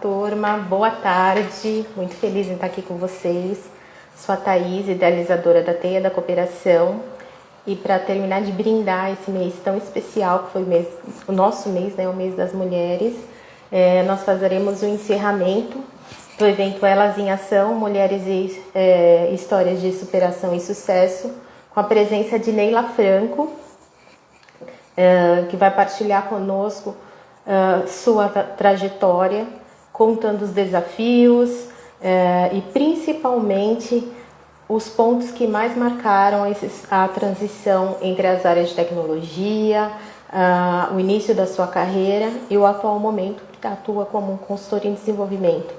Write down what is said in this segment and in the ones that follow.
turma, boa tarde, muito feliz em estar aqui com vocês. Sou a Thaís, idealizadora da Teia da Cooperação. E para terminar de brindar esse mês tão especial, que foi o nosso mês, né, o mês das mulheres, nós faremos o encerramento do evento Elas em Ação, Mulheres e Histórias de Superação e Sucesso, com a presença de Neila Franco, que vai partilhar conosco sua trajetória, contando os desafios e principalmente os pontos que mais marcaram a transição entre as áreas de tecnologia, o início da sua carreira e o atual momento, que atua como consultor em desenvolvimento.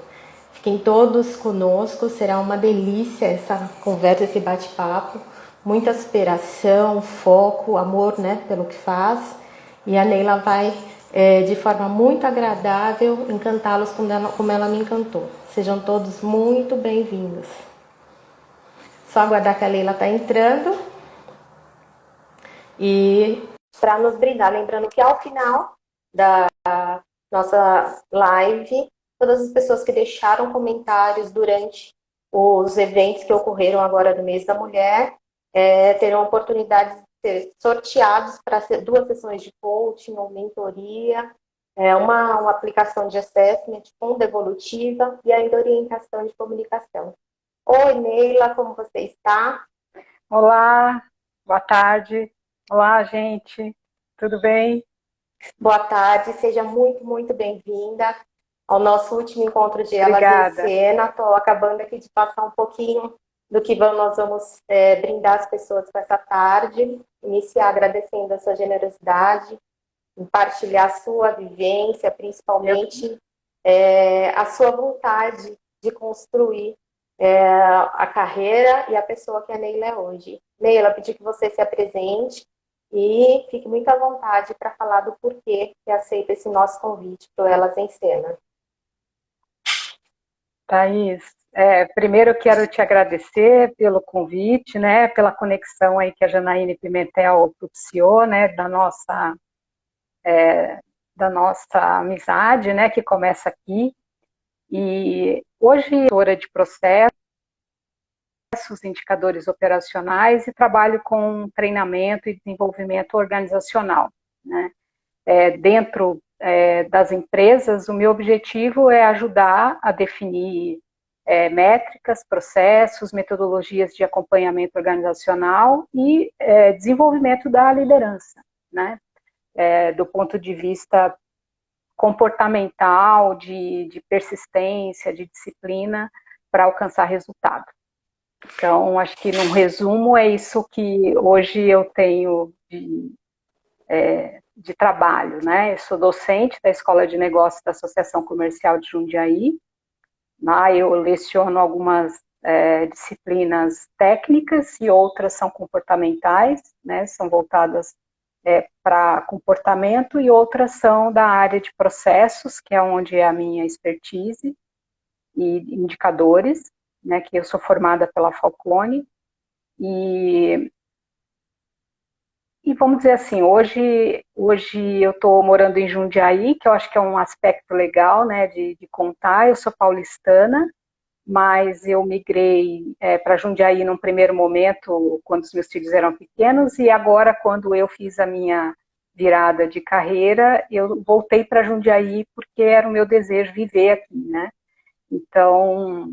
Fiquem todos conosco, será uma delícia essa conversa, esse bate-papo, muita superação, foco, amor, né, pelo que faz. E a Neila vai, de forma muito agradável, encantá-los como ela me encantou. Sejam todos muito bem-vindos. Só aguardar que a Leila está entrando. E para nos brindar, lembrando que ao final da nossa live, todas as pessoas que deixaram comentários durante os eventos que ocorreram agora no mês da mulher, terão a oportunidade de ser sorteados para 2 sessões de coaching ou mentoria, uma aplicação de assessment com devolutiva e ainda orientação de comunicação. Oi, Neila, como você está? Olá, boa tarde. Olá, gente. Tudo bem? Boa tarde, seja muito, muito bem-vinda ao nosso último encontro de Elas em Obrigada. Cena. Estou acabando aqui de passar um pouquinho do que nós vamos brindar as pessoas com essa tarde. Iniciar agradecendo a sua generosidade, em partilhar a sua vivência, principalmente a sua vontade de construir a carreira e a pessoa que a Neila é hoje. Neila, pedi que você se apresente e fique muito à vontade para falar do porquê que aceita esse nosso convite para Elas em Cena. Thaís, primeiro eu quero te agradecer pelo convite, né, pela conexão aí que a Janaíne Pimentel propiciou, né, da nossa amizade, né, que começa aqui. E hoje eu sou de processos, indicadores operacionais e trabalho com treinamento e desenvolvimento organizacional, né. Dentro das empresas, o meu objetivo é ajudar a definir métricas, processos, metodologias de acompanhamento organizacional e desenvolvimento da liderança, né? Do ponto de vista comportamental, de persistência, de disciplina, para alcançar resultado. Então, acho que, num resumo, é isso que hoje eu tenho de trabalho, né? Eu sou docente da Escola de Negócios da Associação Comercial de Jundiaí. Lá eu leciono algumas disciplinas técnicas e outras são comportamentais, né? São voltadas para comportamento e outras são da área de processos, que é onde é a minha expertise, e indicadores, né? Que eu sou formada pela Falcone. E vamos dizer assim, hoje eu estou morando em Jundiaí, que eu acho que é um aspecto legal, né, de contar. Eu sou paulistana, mas eu migrei para Jundiaí num primeiro momento, quando os meus filhos eram pequenos, e agora, quando eu fiz a minha virada de carreira, eu voltei para Jundiaí porque era o meu desejo viver aqui, né? Então,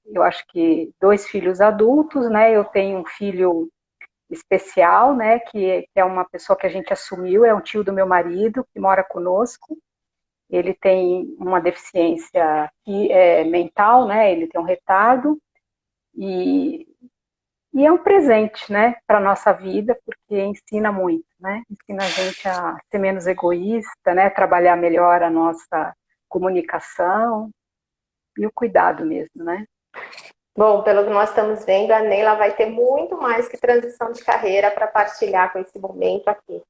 eu acho que 2 filhos adultos, né? Eu tenho um filho especial, né, que é uma pessoa que a gente assumiu, é um tio do meu marido, que mora conosco. Ele tem uma deficiência mental, né, ele tem um retardo, e é um presente, né, para a nossa vida, porque ensina muito, né, ensina a gente a ser menos egoísta, né, trabalhar melhor a nossa comunicação e o cuidado mesmo, né. Bom, pelo que nós estamos vendo, a Neila vai ter muito mais que transição de carreira para partilhar com esse momento aqui.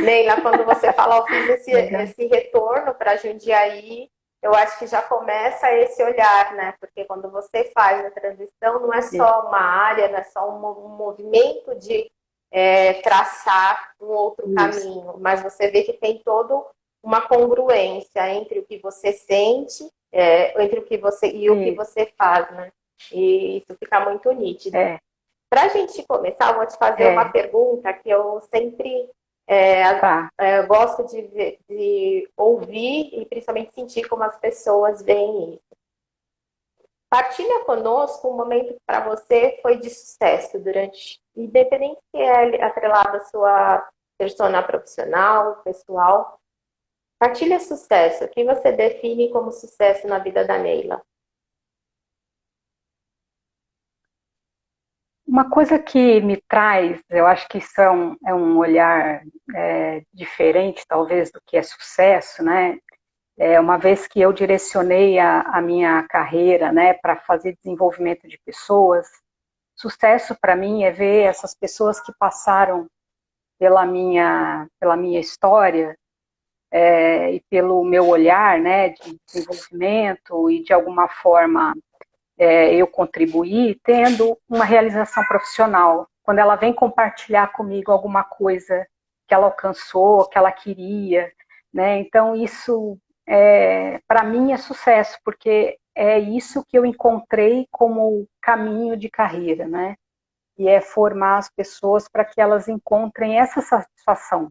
Neila, quando você fala, eu fiz esse retorno para Jundiaí, eu acho que já começa esse olhar, né? Porque quando você faz a transição, não é só uma área, não é só um movimento de traçar um outro caminho, mas você vê que tem todo uma congruência entre o que você sente, entre o que você e o que você faz, né? E isso fica muito nítido. Para a gente começar, eu vou te fazer uma pergunta que eu sempre gosto de ouvir e principalmente sentir como as pessoas veem isso. Partilha conosco um momento que para você foi de sucesso durante, independente se é atrelado à sua persona profissional, pessoal. Partilha sucesso. O que você define como sucesso na vida da Neila? Uma coisa que me traz, eu acho que isso é um olhar diferente, talvez, do que é sucesso, né? Uma vez que eu direcionei a minha carreira, né, para fazer desenvolvimento de pessoas, sucesso para mim é ver essas pessoas que passaram pela minha história e pelo meu olhar, né, de desenvolvimento e de alguma forma eu contribuir, tendo uma realização profissional. Quando ela vem compartilhar comigo alguma coisa que ela alcançou, que ela queria, né? Então isso para mim é sucesso, porque é isso que eu encontrei como caminho de carreira, né? E é formar as pessoas para que elas encontrem essa satisfação,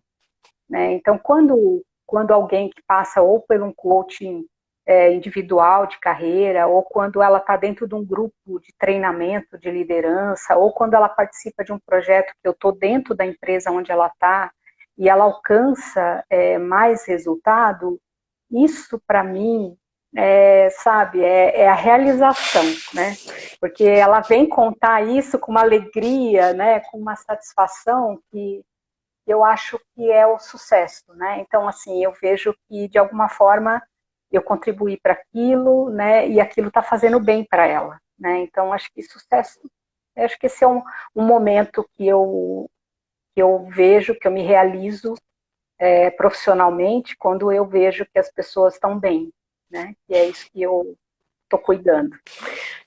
né? Então, quando alguém que passa ou por um coaching individual de carreira, ou quando ela está dentro de um grupo de treinamento de liderança, ou quando ela participa de um projeto que eu estou dentro da empresa onde ela está, e ela alcança mais resultado, isso para mim sabe, é a realização, né? Porque ela vem contar isso com uma alegria, né? Com uma satisfação que eu acho que é o sucesso, né? Então, assim, eu vejo que de alguma forma eu contribuí para aquilo, né? E aquilo está fazendo bem para ela, né? Então, acho que sucesso, acho que esse é um momento que eu vejo, que eu me realizo profissionalmente quando eu vejo que as pessoas estão bem, né? E é isso que eu estou cuidando.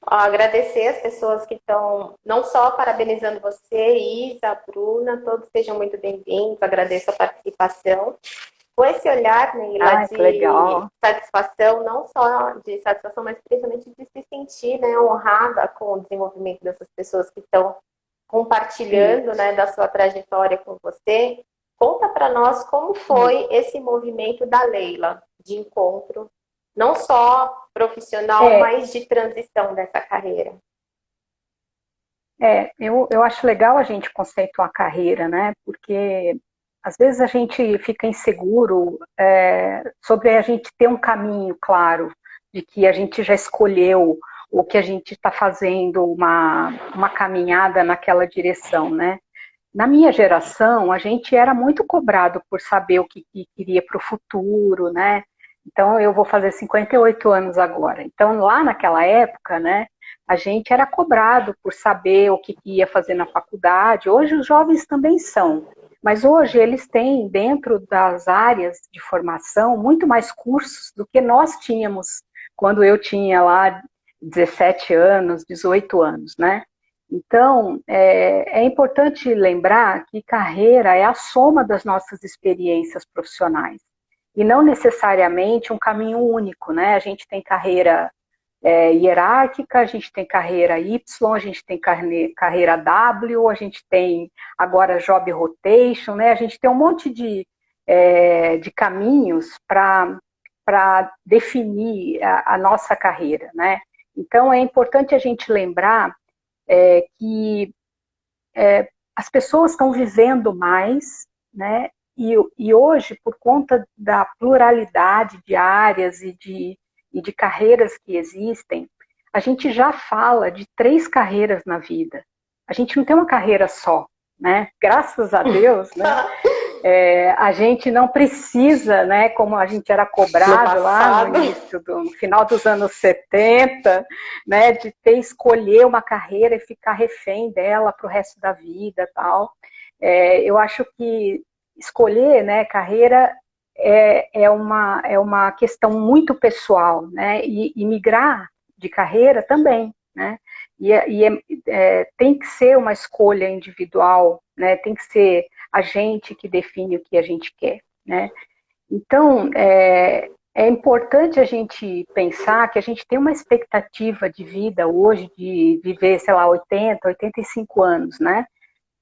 Agradecer as pessoas que estão não só parabenizando você, Isa, Bruna, todos sejam muito bem-vindos, agradeço a participação. Com esse olhar, Neila, de satisfação, não só de satisfação, mas principalmente de se sentir, né, honrada com o desenvolvimento dessas pessoas que estão compartilhando, né, da sua trajetória com você. Conta para nós como foi esse movimento da Leila de encontro, não só profissional, mas de transição dessa carreira. Eu acho legal a gente conceituar a carreira, né? Porque às vezes a gente fica inseguro sobre a gente ter um caminho claro de que a gente já escolheu ou que a gente está fazendo uma caminhada naquela direção, né? Na minha geração, a gente era muito cobrado por saber o que queria para o futuro, né? Então, eu vou fazer 58 anos agora. Então, lá naquela época, né, a gente era cobrado por saber o que ia fazer na faculdade. Hoje, os jovens também são. Mas hoje, eles têm, dentro das áreas de formação, muito mais cursos do que nós tínhamos quando eu tinha lá 17 anos, 18 anos, né? Então, é importante lembrar que carreira é a soma das nossas experiências profissionais e não necessariamente um caminho único, né? A gente tem carreira hierárquica, a gente tem carreira Y, a gente tem carreira W, a gente tem agora job rotation, né? A gente tem um monte de caminhos para definir a nossa carreira, né? Então, é importante a gente lembrar que as pessoas estão vivendo mais, né? E hoje, por conta da pluralidade de áreas e de carreiras que existem, a gente já fala de 3 carreiras na vida. A gente não tem uma carreira só, né? Graças a Deus, né? A gente não precisa, né, como a gente era cobrado lá no início, no final dos anos 70, né, de escolher uma carreira e ficar refém dela para o resto da vida, tal. Eu acho que escolher, né, carreira é uma questão muito pessoal, né, e migrar de carreira também, né, tem que ser uma escolha individual, né, tem que ser a gente que define o que a gente quer, né? Então, é importante a gente pensar que a gente tem uma expectativa de vida hoje de viver, sei lá, 80, 85 anos, né?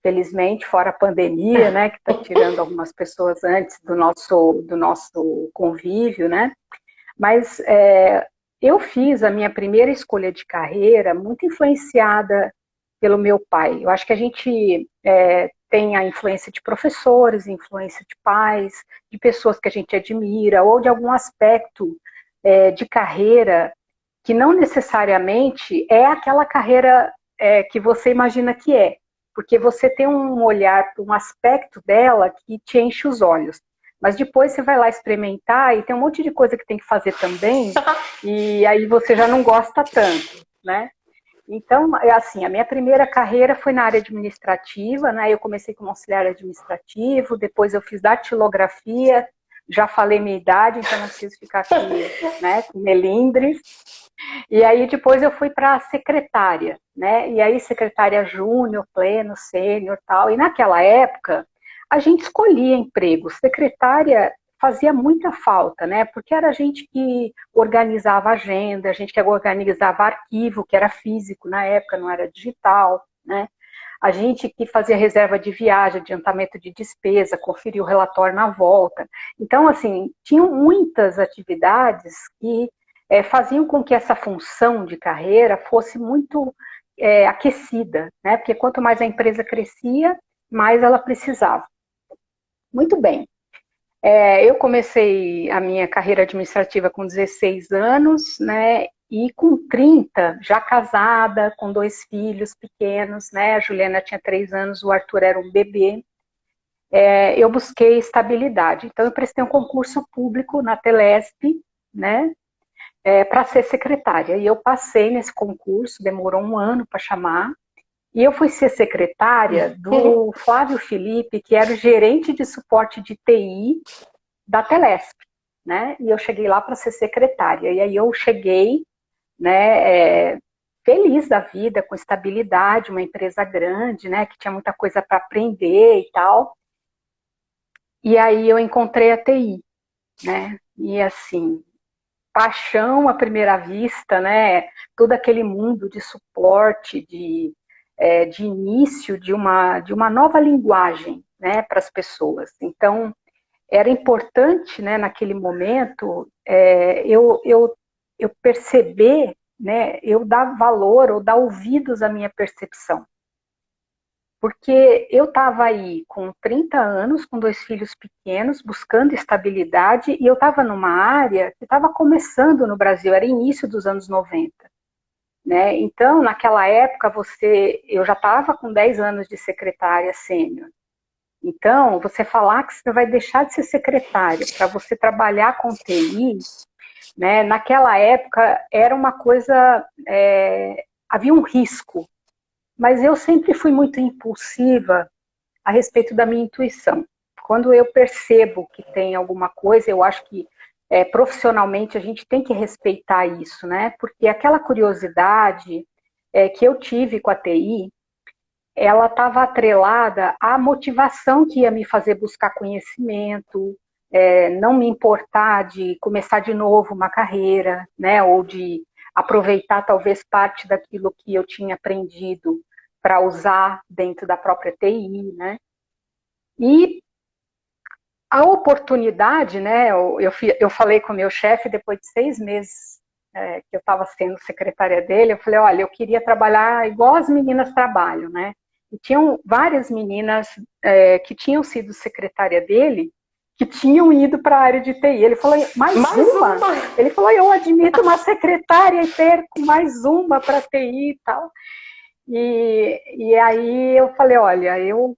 Felizmente, fora a pandemia, né, que está tirando algumas pessoas antes do nosso convívio, né? Mas eu fiz a minha primeira escolha de carreira muito influenciada pelo meu pai. Eu acho que a gente tem a influência de professores, influência de pais, de pessoas que a gente admira, ou de algum aspecto de carreira que não necessariamente é aquela carreira que você imagina que é, porque você tem um olhar para um aspecto dela que te enche os olhos. Mas depois você vai lá experimentar e tem um monte de coisa que tem que fazer também, e aí você já não gosta tanto, né? Então, assim, a minha primeira carreira foi na área administrativa, né? Eu comecei como auxiliar administrativo, depois eu fiz datilografia, já falei minha idade, então não preciso ficar aqui, né, com melindres. E aí depois eu fui para secretária, né? E aí secretária júnior, pleno, sênior, tal. E naquela época a gente escolhia emprego. Secretária fazia muita falta, né? Porque era a gente que organizava a agenda, a gente que organizava arquivo, que era físico na época, não era digital, né? A gente que fazia reserva de viagem, adiantamento de despesa, conferia o relatório na volta. Então, assim, tinham muitas atividades que faziam com que essa função de carreira fosse muito aquecida, né? Porque quanto mais a empresa crescia, mais ela precisava. Muito bem. Eu comecei a minha carreira administrativa com 16 anos, né? E com 30, já casada, com 2 filhos pequenos, né? A Juliana tinha 3 anos, o Arthur era um bebê. Eu busquei estabilidade. Então, eu prestei um concurso público na Telesp, né? Para ser secretária. E eu passei nesse concurso, demorou um ano para chamar. E eu fui ser secretária do Flávio Felipe, que era o gerente de suporte de TI da Telesp, né? E eu cheguei lá para ser secretária. E aí eu cheguei, né, feliz da vida, com estabilidade, uma empresa grande, né, que tinha muita coisa para aprender e tal. E aí eu encontrei a TI, né? E assim, paixão à primeira vista, né? Todo aquele mundo de suporte, de início de uma nova linguagem, né, para as pessoas. Então, era importante, né, naquele momento, eu perceber, né, eu dar valor ou dar ouvidos à minha percepção. Porque eu estava aí com 30 anos, com 2 filhos pequenos, buscando estabilidade, e eu estava numa área que estava começando no Brasil, era início dos anos 90. Né? Então, naquela época, eu já estava com 10 anos de secretária sênior. Então, você falar que você vai deixar de ser secretária para você trabalhar com TI, né, naquela época era uma coisa, havia um risco, mas eu sempre fui muito impulsiva a respeito da minha intuição. Quando eu percebo que tem alguma coisa, eu acho que profissionalmente a gente tem que respeitar isso, né? Porque aquela curiosidade que eu tive com a TI, ela estava atrelada à motivação que ia me fazer buscar conhecimento, não me importar de começar de novo uma carreira, né? Ou de aproveitar talvez parte daquilo que eu tinha aprendido para usar dentro da própria TI, né? E a oportunidade, né? Eu falei com o meu chefe depois de 6 meses que eu estava sendo secretária dele, eu falei, olha, eu queria trabalhar igual as meninas trabalham, né? E tinham várias meninas que tinham sido secretária dele, que tinham ido para a área de TI. Ele falou, mais uma? Ele falou, eu admito uma secretária e perco mais uma para TI e tal. E aí eu falei, olha, eu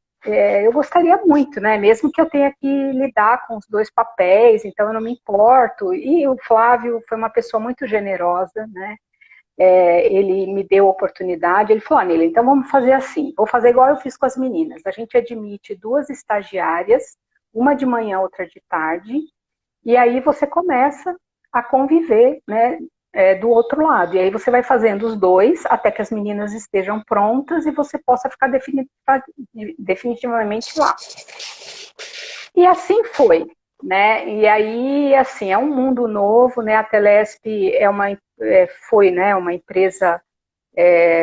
gostaria muito, né? Mesmo que eu tenha que lidar com os 2 papéis, então eu não me importo. E o Flávio foi uma pessoa muito generosa, né? Ele me deu a oportunidade, ele falou, Nele, então vamos fazer assim, vou fazer igual eu fiz com as meninas. A gente admite 2 estagiárias, uma de manhã, outra de tarde, e aí você começa a conviver, né, do outro lado. E aí você vai fazendo os 2 até que as meninas estejam prontas e você possa ficar definitivamente lá. E assim foi. né? E aí, assim, é um mundo novo, né? A Telesp foi, né, uma empresa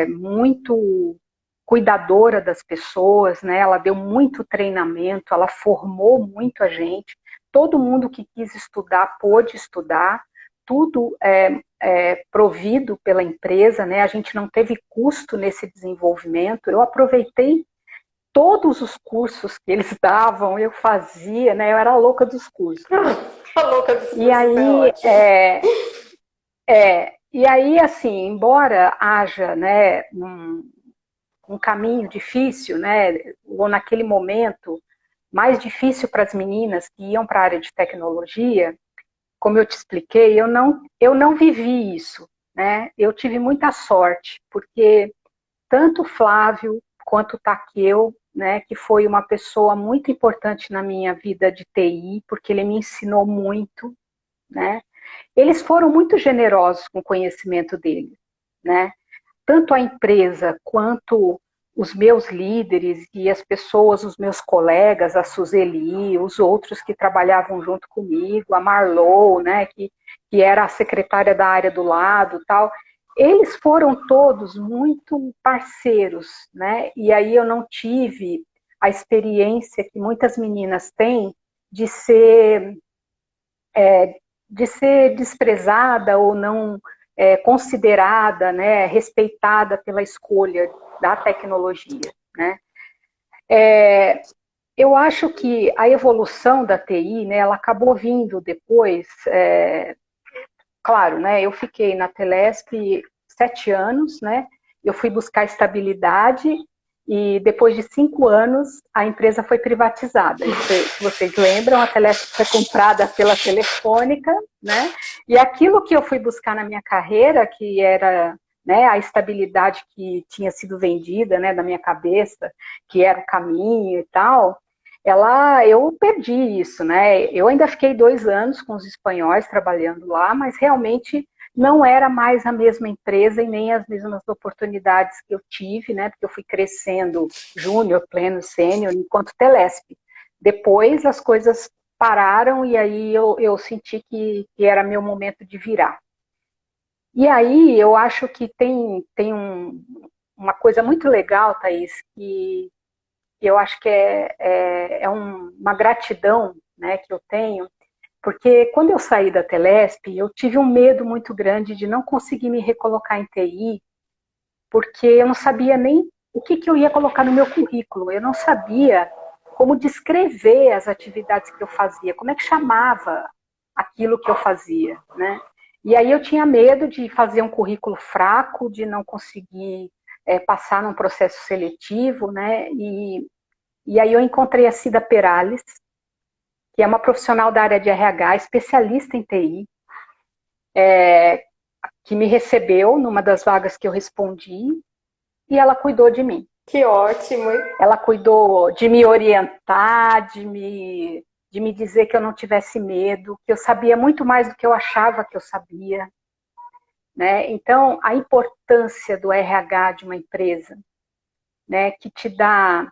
muito cuidadora das pessoas, né? Ela deu muito treinamento, ela formou muito a gente. Todo mundo que quis estudar pôde estudar. Tudo provido pela empresa, né? A gente não teve custo nesse desenvolvimento. Eu aproveitei todos os cursos que eles davam, eu fazia, né? Eu era a louca dos cursos. A louca dos E cursos é aí, ótimo. assim, embora haja, né, um caminho difícil, né, ou naquele momento mais difícil para as meninas que iam para a área de tecnologia, como eu te expliquei, eu não vivi isso, né? Eu tive muita sorte, porque tanto o Flávio quanto o Takeo, né, que foi uma pessoa muito importante na minha vida de TI, porque ele me ensinou muito, né? Eles foram muito generosos com o conhecimento deles, né? Tanto a empresa quanto os meus líderes e as pessoas, os meus colegas, a Suzeli, os outros que trabalhavam junto comigo, a Marlou, né, que era a secretária da área do lado, tal, eles foram todos muito parceiros, né? E aí eu não tive a experiência que muitas meninas têm de ser de ser desprezada ou não considerada, né, respeitada pela escolha da tecnologia, né? Eu acho que a evolução da TI, né, ela acabou vindo depois, claro, né, eu fiquei na Telesp 7 anos, né, eu fui buscar estabilidade e depois de 5 anos a empresa foi privatizada. Se vocês lembram, a Telesp foi comprada pela Telefônica, né, e aquilo que eu fui buscar na minha carreira, que era, né, a estabilidade que tinha sido vendida, né, da minha cabeça, que era o caminho e tal, eu perdi isso, né? Eu ainda fiquei 2 anos com os espanhóis trabalhando lá, mas realmente não era mais a mesma empresa e nem as mesmas oportunidades que eu tive, né? Porque eu fui crescendo júnior, pleno, sênior, enquanto Telesp. Depois as coisas pararam e aí eu senti que era meu momento de virar. E aí eu acho que tem uma coisa muito legal, Thaís, que eu acho que uma gratidão, né, que eu tenho, porque quando eu saí da Telesp, eu tive um medo muito grande de não conseguir me recolocar em TI, porque eu não sabia nem o que eu ia colocar no meu currículo, eu não sabia como descrever as atividades que eu fazia, como é que chamava aquilo que eu fazia, né? E aí eu tinha medo de fazer um currículo fraco, de não conseguir passar num processo seletivo, né? E aí eu encontrei a Cida Perales, que é uma profissional da área de RH, especialista em TI, que me recebeu numa das vagas que eu respondi, e ela cuidou de mim. Que ótimo, hein? Ela cuidou de me orientar, de me dizer que eu não tivesse medo, que eu sabia muito mais do que eu achava que eu sabia, né? Então, a importância do RH de uma empresa, né, que te dá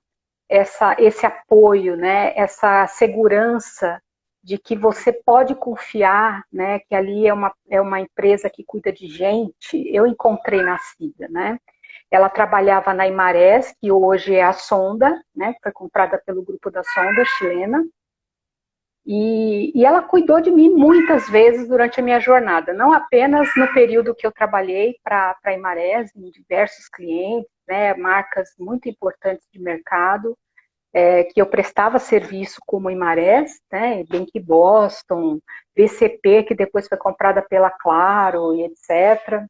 esse apoio, né, essa segurança de que você pode confiar, né, que ali é uma empresa que cuida de gente, eu encontrei na Cida, né? Ela trabalhava na Imarés, que hoje é a Sonda, né, que foi comprada pelo grupo da Sonda chilena, e ela cuidou de mim muitas vezes durante a minha jornada, não apenas no período que eu trabalhei para a Imarés, em diversos clientes, né, marcas muito importantes de mercado, que eu prestava serviço como Imarés, né, Bank Boston, VCP, que depois foi comprada pela Claro e etc.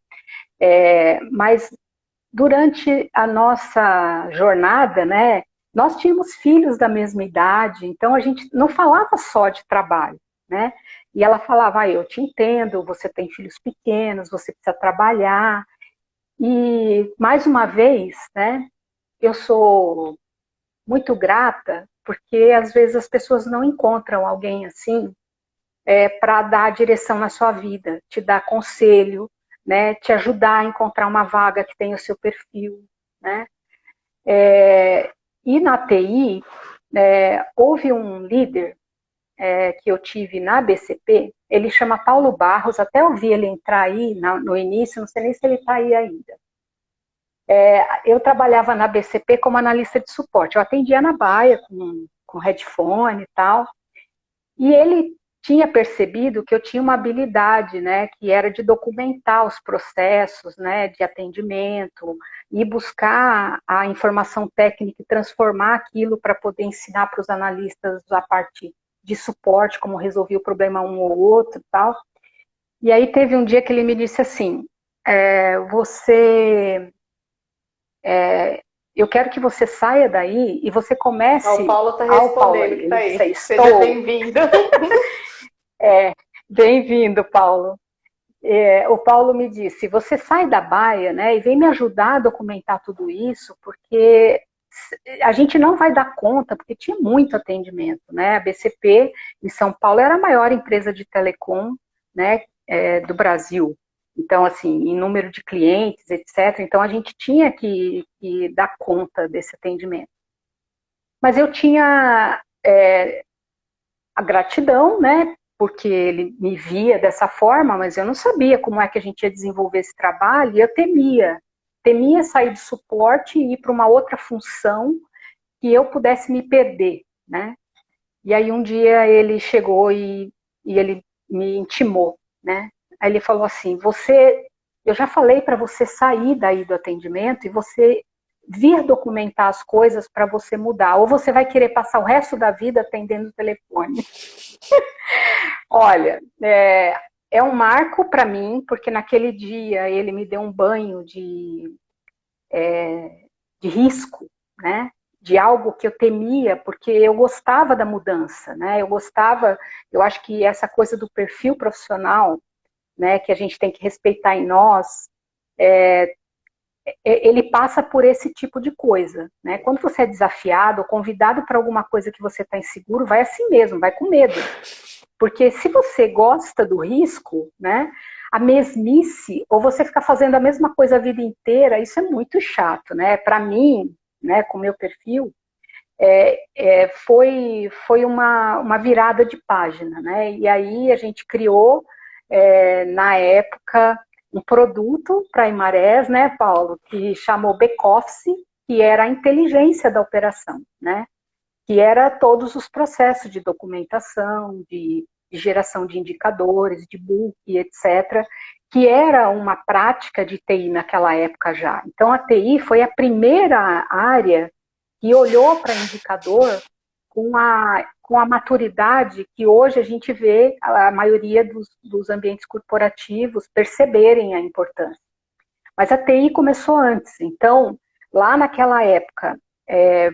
Mas durante a nossa jornada, né, nós tínhamos filhos da mesma idade, então a gente não falava só de trabalho, né? E ela falava, eu te entendo, você tem filhos pequenos, você precisa trabalhar. E, mais uma vez, né, eu sou muito grata, porque às vezes as pessoas não encontram alguém assim para dar direção na sua vida, te dar conselho, né, te ajudar a encontrar uma vaga que tenha o seu perfil, né? E na TI, houve um líder que eu tive na BCP, ele chama Paulo Barros, até eu vi ele entrar aí no início, não sei nem se ele está aí ainda. Eu trabalhava na BCP como analista de suporte, eu atendia na baia com headphone e tal, e ele tinha percebido que eu tinha uma habilidade, né, que era de documentar os processos, né, de atendimento e buscar a informação técnica e transformar aquilo para poder ensinar para os analistas a parte de suporte, como resolver o problema um ou outro e tal. E aí teve um dia que ele me disse assim, eu quero que você saia daí e você comece... Ó, o Paulo está Paulo respondendo aí, que ele está disse, aí. Seja bem-vindo. Bem-vindo, Paulo. O Paulo me disse, você sai da baia, né, e vem me ajudar a documentar tudo isso, porque a gente não vai dar conta, porque tinha muito atendimento, né, a BCP em São Paulo era a maior empresa de telecom, né, do Brasil, então, assim, em número de clientes, etc., então a gente tinha que dar conta desse atendimento. Mas eu tinha a gratidão, né, porque ele me via dessa forma, mas eu não sabia como é que a gente ia desenvolver esse trabalho, e eu temia sair do suporte e ir para uma outra função que eu pudesse me perder, né? E aí um dia ele chegou e ele me intimou, né? Aí ele falou assim, eu já falei para você sair daí do atendimento e você vir documentar as coisas para você mudar, ou você vai querer passar o resto da vida atendendo o telefone. Olha, é um marco para mim, porque naquele dia ele me deu um banho de risco, né? De algo que eu temia, porque eu gostava da mudança, né? Eu acho que essa coisa do perfil profissional, né, que a gente tem que respeitar em nós, ele passa por esse tipo de coisa, né? Quando você é desafiado ou convidado para alguma coisa que você está inseguro, vai assim mesmo, vai com medo. Porque se você gosta do risco, né, a mesmice, ou você ficar fazendo a mesma coisa a vida inteira, isso é muito chato, né? Para mim, né, com o meu perfil, foi uma virada de página, né? E aí a gente criou, na época, um produto para a Imarés, né, Paulo, que chamou Back-Office, que era a inteligência da operação, né? Que era todos os processos de documentação, de geração de indicadores, de book, etc., que era uma prática de TI naquela época já. Então, a TI foi a primeira área que olhou para indicador com a maturidade que hoje a gente vê a maioria dos ambientes corporativos perceberem a importância. Mas a TI começou antes. Então, lá naquela época,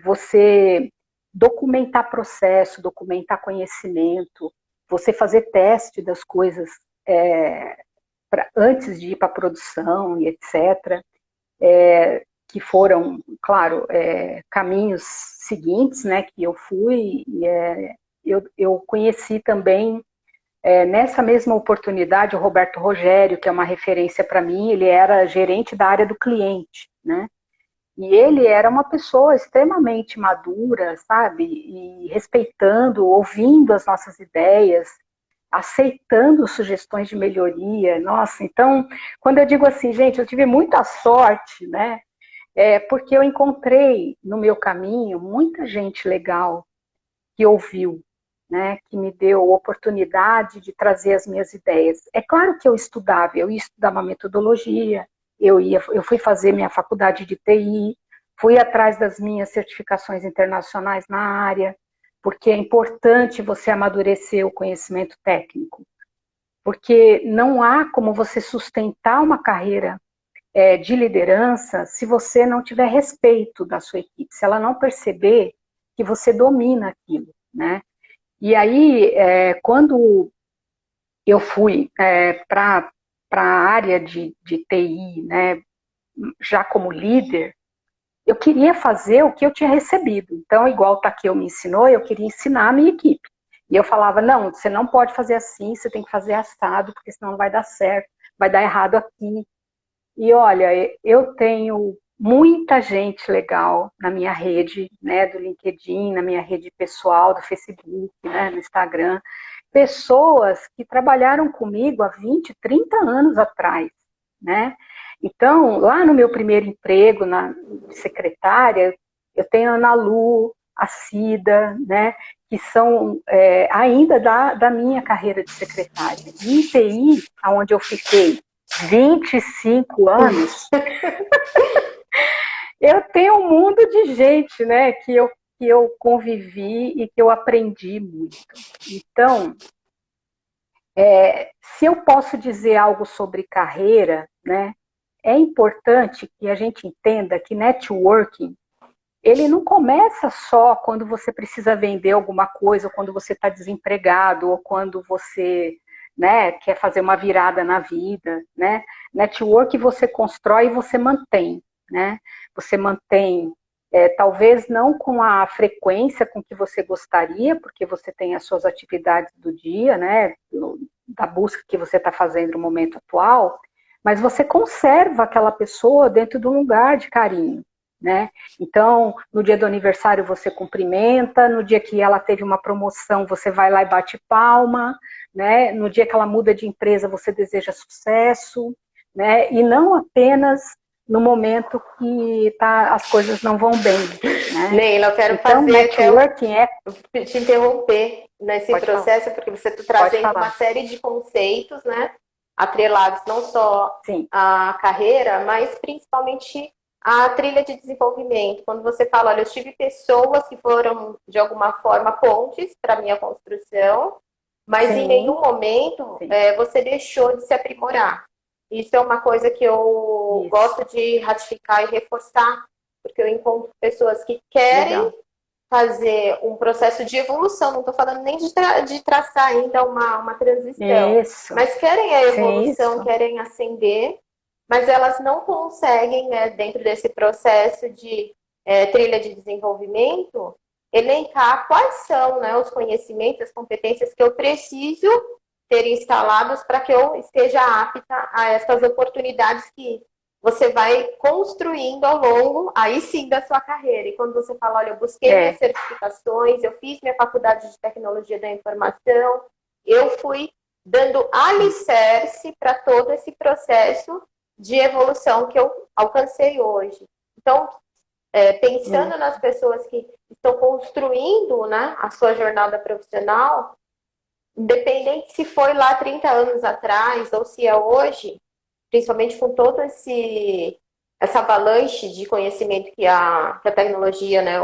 você documentar processo, documentar conhecimento, você fazer teste das coisas antes de ir para a produção e etc., que foram, claro, caminhos seguintes, né, que eu fui, eu conheci também, nessa mesma oportunidade, o Roberto Rogério, que é uma referência para mim, ele era gerente da área do cliente, né, e ele era uma pessoa extremamente madura, sabe, e respeitando, ouvindo as nossas ideias, aceitando sugestões de melhoria. Nossa, então, quando eu digo assim, gente, eu tive muita sorte, né, porque eu encontrei no meu caminho muita gente legal que ouviu, né, que me deu oportunidade de trazer as minhas ideias. É claro que eu ia estudar uma metodologia, eu fui fazer minha faculdade de TI, fui atrás das minhas certificações internacionais na área, porque é importante você amadurecer o conhecimento técnico, porque não há como você sustentar uma carreira de liderança se você não tiver respeito da sua equipe, se ela não perceber que você domina aquilo, né? E aí, quando eu fui para a área de TI, né, já como líder, eu queria fazer o que eu tinha recebido. Então, igual o Takeo me ensinou, eu queria ensinar a minha equipe. E eu falava, não, você não pode fazer assim, você tem que fazer assado, porque senão não vai dar certo, vai dar errado aqui. E olha, eu tenho muita gente legal na minha rede, né, do LinkedIn, na minha rede pessoal, do Facebook, né, no Instagram, pessoas que trabalharam comigo há 20, 30 anos atrás, né? Então, lá no meu primeiro emprego, na secretária, eu tenho a Ana Lu, a Cida, né, que são ainda da minha carreira de secretária. E em TI, onde eu fiquei 25 anos, eu tenho um mundo de gente, né, que eu convivi e que eu aprendi muito. Então, se eu posso dizer algo sobre carreira, né, é importante que a gente entenda que networking, ele não começa só quando você precisa vender alguma coisa, ou quando você está desempregado, ou quando você, né, quer fazer uma virada na vida, né? Network você constrói e você mantém, né? Você mantém, talvez não com a frequência com que você gostaria, porque você tem as suas atividades do dia, né? Da busca que você está fazendo no momento atual, mas você conserva aquela pessoa dentro de um lugar de carinho, né? Então, no dia do aniversário você cumprimenta, no dia que ela teve uma promoção você vai lá e bate palma, né? No dia que ela muda de empresa você deseja sucesso, né? E não apenas no momento que as coisas não vão bem, né? Neila, eu quero então, fazer networking te interromper nesse Pode processo, falar. porque você está Pode trazendo uma falar. série de conceitos, né? Atrelados não só Sim. à carreira, mas principalmente à trilha de desenvolvimento. Quando você fala, olha, eu tive pessoas que foram, de alguma forma, pontes para a minha construção, mas Sim. em nenhum momento você deixou de se aprimorar. Isso é uma coisa que eu gosto de ratificar e reforçar, porque eu encontro pessoas que querem fazer um processo de evolução, não estou falando nem de traçar ainda uma transição, mas querem a evolução, querem ascender, mas elas não conseguem, né, dentro desse processo de trilha de desenvolvimento, elencar quais são, né, os conhecimentos, as competências que eu preciso ter instalados para que eu esteja apta a essas oportunidades que você vai construindo ao longo, aí sim, da sua carreira. E quando você fala, olha, eu busquei minhas certificações, eu fiz minha faculdade de tecnologia da informação, eu fui dando alicerce para todo esse processo de evolução que eu alcancei hoje. Então, pensando nas pessoas que estão construindo, né, a sua jornada profissional, independente se foi lá 30 anos atrás ou se é hoje, principalmente com todo essa avalanche de conhecimento que a tecnologia, né,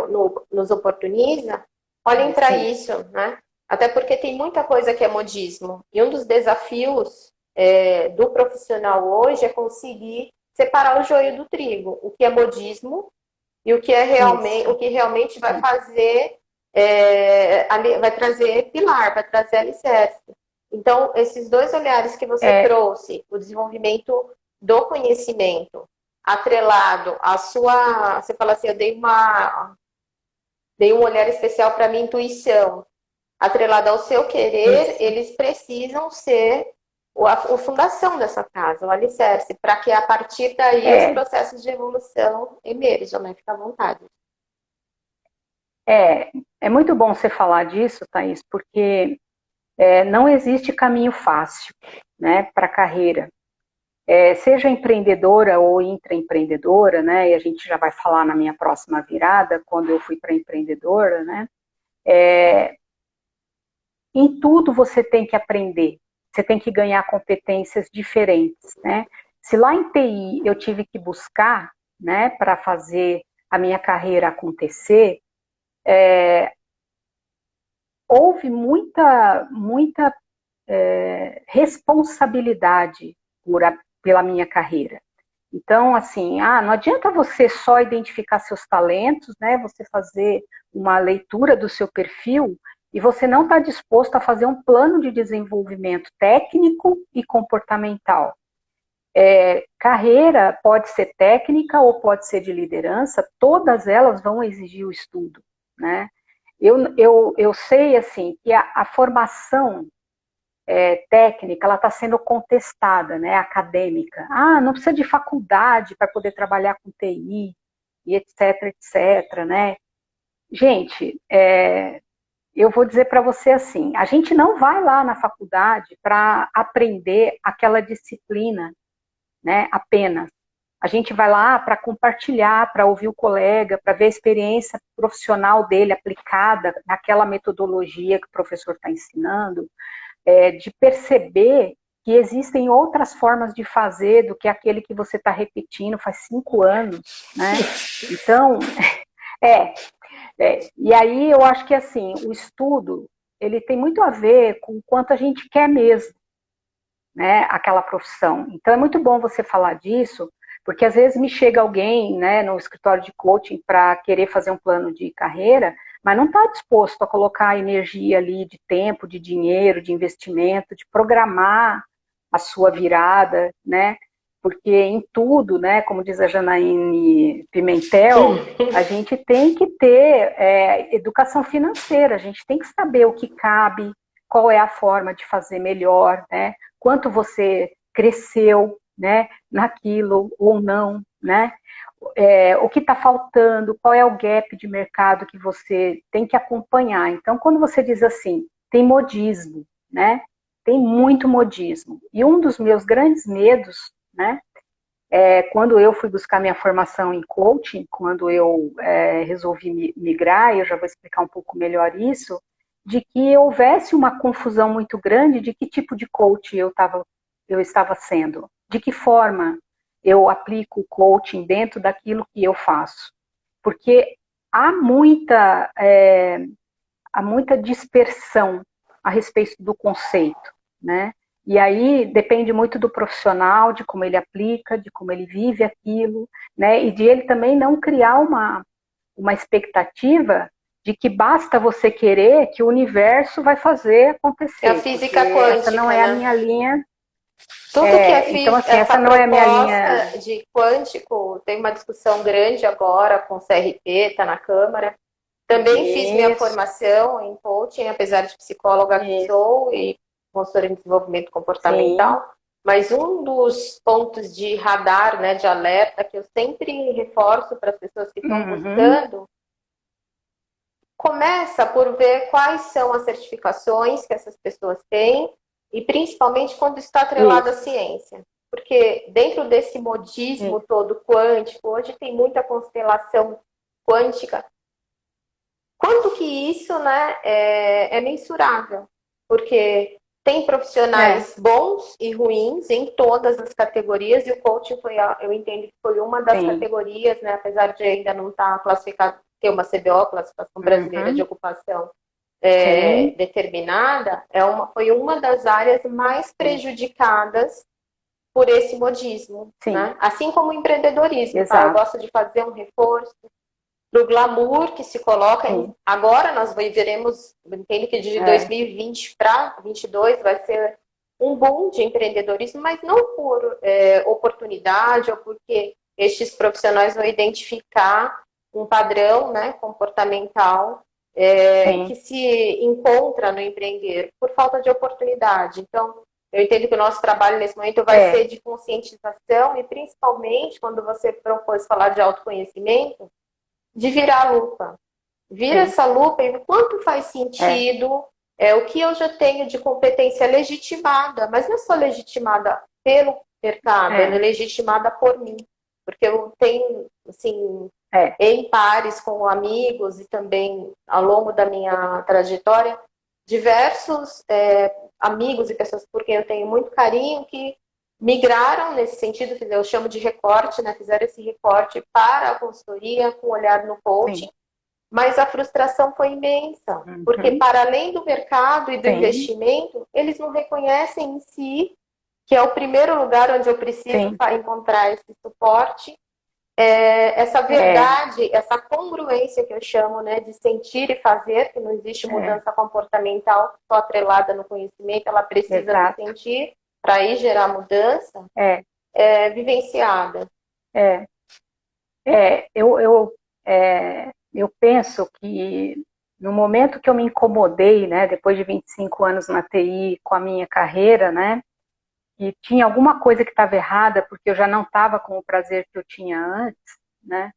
nos oportuniza, olhem para isso, né? Até porque tem muita coisa que é modismo. E um dos desafios do profissional hoje é conseguir separar o joio do trigo, o que é modismo e o que é realmente, o que realmente vai fazer, vai trazer pilar, vai trazer alicerce. Então, esses dois olhares que você trouxe, o desenvolvimento do conhecimento, atrelado à sua... Você fala assim, eu dei um olhar especial para a minha intuição. Atrelado ao seu querer, eles precisam ser a fundação dessa casa, o alicerce, para que a partir daí os processos de evolução emerjam, né? Fica à vontade. É muito bom você falar disso, Thaís, porque não existe caminho fácil, né, para a carreira. Seja empreendedora ou intraempreendedora, né, e a gente já vai falar na minha próxima virada, quando eu fui para empreendedora, né, em tudo você tem que aprender, você tem que ganhar competências diferentes, né. Se lá em TI eu tive que buscar, né, para fazer a minha carreira acontecer, houve muita responsabilidade pela minha carreira. Então, assim, não adianta você só identificar seus talentos, né? Você fazer uma leitura do seu perfil e você não está disposto a fazer um plano de desenvolvimento técnico e comportamental. Carreira pode ser técnica ou pode ser de liderança, todas elas vão exigir o estudo, né? Eu sei, assim, que a formação técnica, ela está sendo contestada, né, acadêmica. Ah, não precisa de faculdade para poder trabalhar com TI, e etc, etc, né? Gente, eu vou dizer para você assim, a gente não vai lá na faculdade para aprender aquela disciplina, né, apenas. A gente vai lá para compartilhar, para ouvir o colega, para ver a experiência profissional dele aplicada naquela metodologia que o professor está ensinando, de perceber que existem outras formas de fazer do que aquele que você está repetindo faz 5 anos, né? Então, é, e aí eu acho que assim, o estudo, ele tem muito a ver com o quanto a gente quer mesmo, né, aquela profissão. Então é muito bom você falar disso, porque às vezes me chega alguém, né, no escritório de coaching para querer fazer um plano de carreira, mas não está disposto a colocar energia ali de tempo, de dinheiro, de investimento, de programar a sua virada, né? Porque em tudo, né, como diz a Janaíne Pimentel, a gente tem que ter educação financeira, a gente tem que saber o que cabe, qual é a forma de fazer melhor, né? Quanto você cresceu, né, naquilo ou não, né? O que está faltando, qual é o gap de mercado que você tem que acompanhar. Então, quando você diz assim, tem modismo, né? Tem muito modismo. E um dos meus grandes medos, né, quando eu fui buscar minha formação em coaching, quando eu resolvi migrar, eu já vou explicar um pouco melhor isso, de que houvesse uma confusão muito grande de que tipo de coach eu estava sendo, de que forma eu aplico o coaching dentro daquilo que eu faço. Porque há muita dispersão a respeito do conceito, né? E aí depende muito do profissional, de como ele aplica, de como ele vive aquilo, né? E de ele também não criar uma expectativa de que basta você querer que o universo vai fazer É a acontecer, porque física essa não quântica, é a né? minha linha. Tudo que é Então, assim, essa essa não é a minha linha. proposta de quântico, tem uma discussão grande agora com o CRP, está na Câmara. Também fiz minha Isso, formação em coaching, apesar de psicóloga que isso, sou e consultora em desenvolvimento sim, comportamental. Mas um dos pontos de radar, né, de alerta, que eu sempre reforço para as pessoas que estão uhum, buscando, começa por ver quais são as certificações que essas pessoas têm e principalmente quando está atrelado à isso, ciência. Porque dentro desse modismo isso, todo quântico, hoje tem muita constelação quântica. Quanto que isso, né, é mensurável? Porque tem é, profissionais bons e ruins em todas as categorias, e o coaching foi, eu entendo que foi uma das sim, categorias, né, apesar de ainda não estar classificado, ter uma CBO, Classificação Brasileira de uhum, Ocupação, sim, determinada, foi uma das áreas mais sim, prejudicadas por esse modismo, sim, né? Assim como o empreendedorismo, tá? Eu exato, gosto de fazer um reforço do glamour que se coloca em. sim, Agora nós veremos, entendo que de é, 2020 para 2022 vai ser um boom de empreendedorismo, mas não por oportunidade ou porque estes profissionais vão identificar um padrão, né, comportamental que sim, se encontra no empreender por falta de oportunidade. Então, eu entendo que o nosso trabalho nesse momento vai ser é, de conscientização e principalmente quando você propôs falar de autoconhecimento, de virar a lupa. Vira sim, essa lupa e quanto faz é, sentido o que eu já tenho de competência legitimada, mas não é só legitimada pelo mercado, ela é é, legitimada por mim. Porque eu tenho, assim, é, em pares com amigos e também ao longo da minha trajetória, diversos amigos e pessoas por quem eu tenho muito carinho que migraram nesse sentido, eu chamo de recorte, né? Fizeram esse recorte para a consultoria com olhar no coaching, sim, mas a frustração foi imensa, porque uhum, para além do mercado e do sim, investimento, eles não reconhecem em si que é o primeiro lugar onde eu preciso sim, encontrar esse suporte, essa é, verdade, essa congruência que eu chamo, né, de sentir e fazer, que não existe é, mudança comportamental só atrelada no conhecimento, ela precisa do exato, sentir para aí gerar mudança, é, vivenciada. é, eu penso que no momento que eu me incomodei, né, depois de 25 anos na TI, com a minha carreira, né, e tinha alguma coisa que estava errada, porque eu já não estava com o prazer que eu tinha antes, né,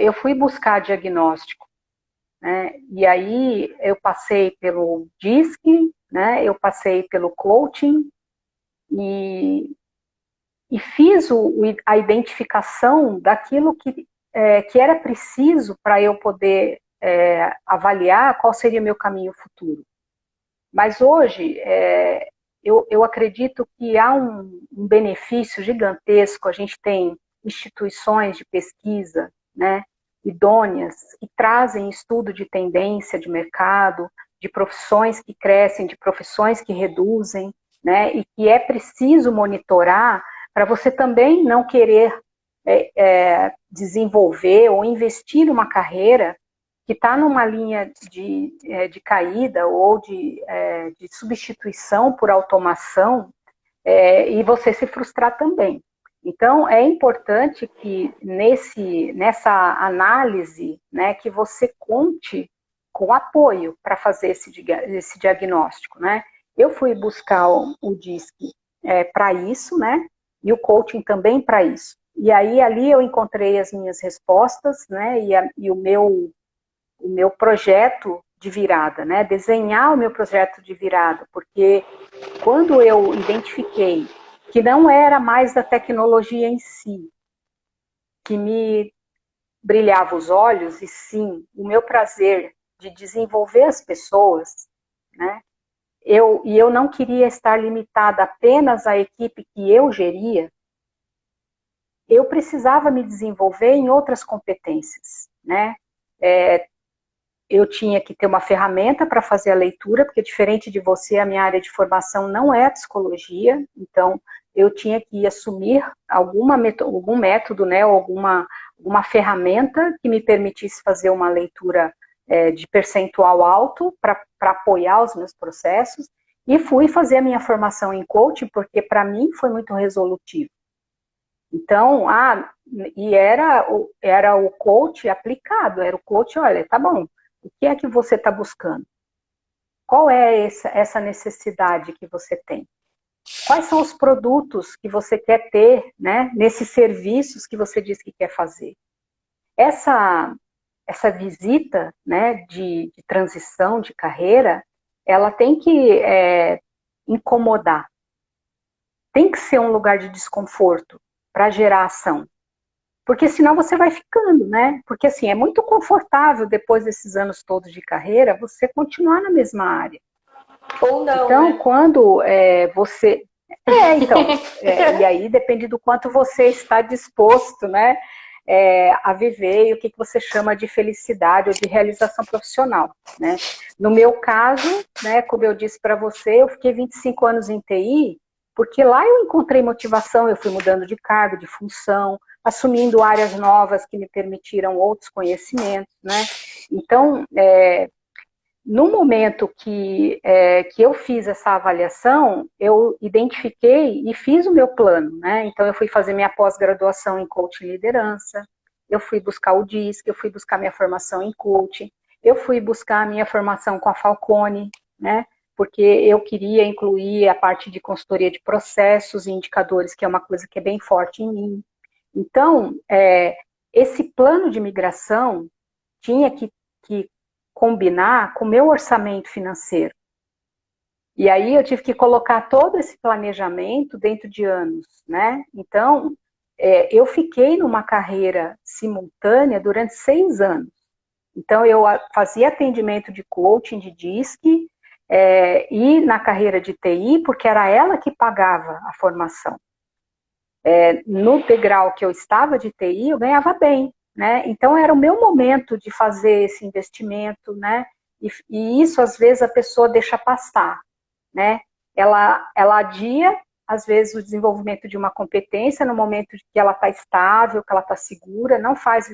eu fui buscar diagnóstico, né, e aí eu passei pelo DISC, né, eu passei pelo coaching, e, e fiz a identificação daquilo que era preciso para eu poder avaliar qual seria o meu caminho futuro. Mas hoje, eu acredito que há um benefício gigantesco. A gente tem instituições de pesquisa, né, idôneas, que trazem estudo de tendência de mercado, de profissões que crescem, de profissões que reduzem, né, e que é preciso monitorar para você também não querer desenvolver ou investir numa carreira que está numa linha de caída ou de substituição por automação, e você se frustrar também. Então, é importante que nessa análise, né, que você conte com apoio para fazer esse diagnóstico, né? Eu fui buscar o DISC para isso, né? E o coaching também para isso. E aí, ali eu encontrei as minhas respostas, né? E o meu projeto de virada, né? Desenhar o meu projeto de virada, porque quando eu identifiquei que não era mais da tecnologia em si que me brilhava os olhos, e sim o meu prazer de desenvolver as pessoas, né? Eu não queria estar limitada apenas à equipe que eu geria, eu precisava me desenvolver em outras competências, né? Eu tinha que ter uma ferramenta para fazer a leitura, porque diferente de você, a minha área de formação não é a psicologia, então eu tinha que assumir algum método, né, ou alguma ferramenta que me permitisse fazer uma leitura de percentual alto para apoiar os meus processos, e fui fazer a minha formação em coaching, porque para mim foi muito resolutivo. Então, e era o coach aplicado, era o coach, olha, tá bom, o que é que você está buscando? Qual é essa necessidade que você tem? Quais são os produtos que você quer ter, né, nesses serviços que você diz que quer fazer? Essa visita, né, de transição de carreira, ela tem que incomodar. Tem que ser um lugar de desconforto para gerar ação. Porque senão você vai ficando, né? Porque assim, é muito confortável depois desses anos todos de carreira você continuar na mesma área. Ou não, então, né? quando você. E aí depende do quanto você está disposto, né? A viver e o que você chama de felicidade ou de realização profissional, né? No meu caso, né, como eu disse para você, eu fiquei 25 anos em TI, porque lá eu encontrei motivação, eu fui mudando de cargo, de função, assumindo áreas novas que me permitiram outros conhecimentos, né? Então, no momento que eu fiz essa avaliação, eu identifiquei e fiz o meu plano, né? Então, eu fui fazer minha pós-graduação em coaching e liderança, eu fui buscar o DISC, eu fui buscar minha formação em coaching, eu fui buscar a minha formação com a Falcone, né? Porque eu queria incluir a parte de consultoria de processos e indicadores, que é uma coisa que é bem forte em mim. Então, esse plano de migração tinha que combinar com o meu orçamento financeiro. E aí eu tive que colocar todo esse planejamento dentro de anos, né? Então, eu fiquei numa carreira simultânea durante 6 anos. Então, eu fazia atendimento de coaching, de DISC, e na carreira de TI, porque era ela que pagava a formação. No degrau que eu estava de TI, eu ganhava bem, né? Então era o meu momento de fazer esse investimento, né? E isso às vezes a pessoa deixa passar, né? Ela adia às vezes o desenvolvimento de uma competência no momento que ela está estável, que ela está segura, não faz